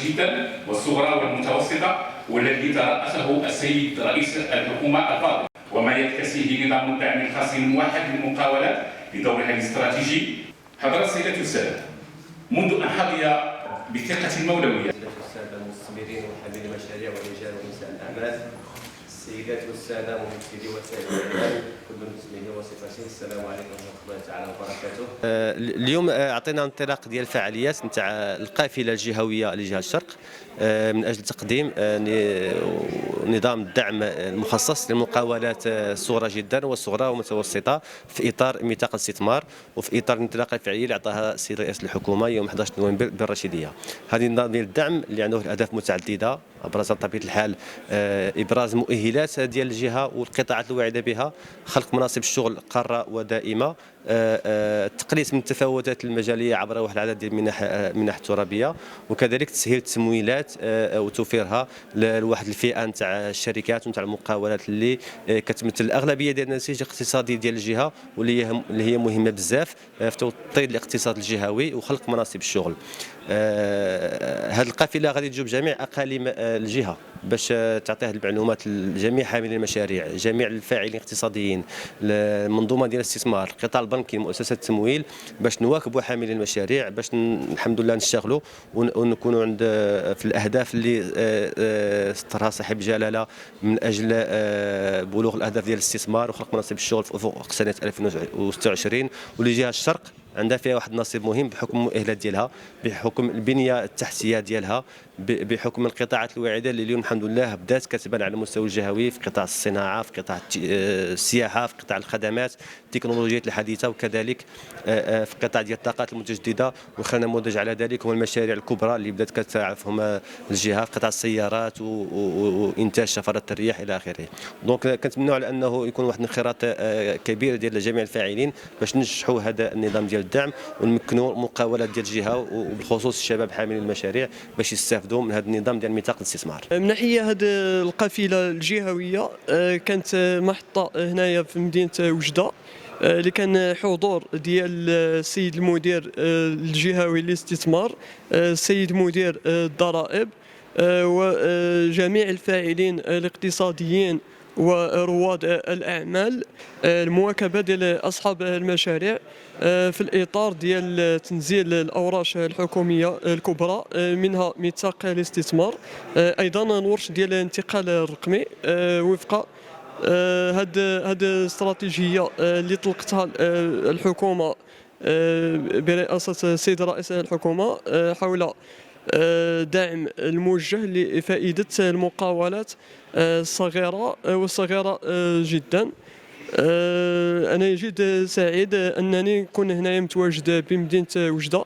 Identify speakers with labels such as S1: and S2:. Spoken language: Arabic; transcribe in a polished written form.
S1: جدا والصغرى والمتوسطة، والذي ترأسه السيد رئيس الحكومة الفاضل، وما يكتسيه نظام الدعم الخاص الموحد للمقاولات بدورها الاستراتيجي. حضرات السيدات والسادة، منذ أن حظي بثقة المولوية
S2: السادة المستثمرين وحاملي المشاريع ورجال ونساء الأعمال، السيدات والسادة ممثلي وسائل الإعلام، كل اسمه وصفته، السلام عليكم ورحمة الله تعالى وبركاته.
S3: اليوم اعطينا انطلاق ديال الفعاليات نتاع القافله الجهويه لجهه الشرق من اجل تقديم نظام الدعم المخصص للمقاولات الصغرى جدا والصغرى والمتوسطه في اطار ميثاق الاستثمار وفي اطار الانطلاقه الفعليه اللي اعطاها السيد رئيس الحكومه يوم 11 نوفمبر بالرشيديه. هذه النظام ديال الدعم اللي عنده اهداف متعدده، ابرز بطبيعه الحال ابراز مؤهلات ديال الجهه والقطاعات الواعده بها، خلق مناصب الشغل قاره ودائمه، التقليص من التفاوتات المجاليه عبر واحد العدد ديال المنح الترابيه، وكذلك تسهيل التمويلات وتوفيرها لواحد الفئه نتاع الشركات ونتاع المقاولات اللي كتمثل الاغلبيه ديال النسيج الاقتصادي ديال الجهه، واللي هي مهمه بزاف في توطيد الاقتصاد الجهوي وخلق مناصب الشغل. هذه القافله غادي تجوب جميع اقاليم الجهه باش تعطي هذه المعلومات لجميع حاملي المشاريع، جميع الفاعلين الاقتصاديين، المنظومه ديال الاستثمار، القطاع البنكي، مؤسسات التمويل، باش نواكبوا حاملي المشاريع، باش الحمد لله نشتغلوا ونكونوا عند في الاهداف اللي سطرها صاحب جلاله من اجل بلوغ الاهداف ديال الاستثمار وخلق مناصب الشغل في افق سنه 2026. ولجهه الشرق عندها فيها واحد النصيب مهم بحكم المؤهلات ديالها، بحكم البنيه التحتيه ديالها، بحكم القطاعات الواعده اللي اليوم الحمد لله بدات كتبان على المستوى الجهوي في قطاع الصناعه، في قطاع السياحه، في قطاع الخدمات، التكنولوجيات الحديثه، وكذلك في قطاع ديال الطاقات المتجدده. وخلينا نموذج على ذلك هم المشاريع الكبرى اللي بدات كتعرفهم الجهه في قطاع السيارات وانتاج شفرات الرياح الى اخره. دونك كنتمنوا على انه يكون واحد الانخراط كبير ديال جميع الفاعلين باش ننجحوا هذا النظام ديال الدعم ونمكنوا المقاولات ديال الجهه وبالخصوص الشباب حاملين المشاريع باش يستافدوا من هذا النظام ديال ميثاق الاستثمار.
S4: من ناحيه هذه القافله الجهويه كانت محطه هنايا في مدينه وجده اللي كان حضور ديال السيد المدير الجهوي للاستثمار، السيد مدير الضرائب، وجميع الفاعلين الاقتصاديين ورواد الأعمال، المواكبة ديال أصحاب المشاريع في الإطار ديال تنزيل الأوراش الحكومية الكبرى منها ميثاق الاستثمار، أيضا الورش ديال الانتقال الرقمي وفق هذه الاستراتيجية اللي طلقتها الحكومة برئاسة السيد رئيس الحكومة حول دعم الموجه لفائدة المقاولات الصغيرة والصغيرة جدا. أنا جد سعيد أنني نكون هنا متواجد بمدينة وجدة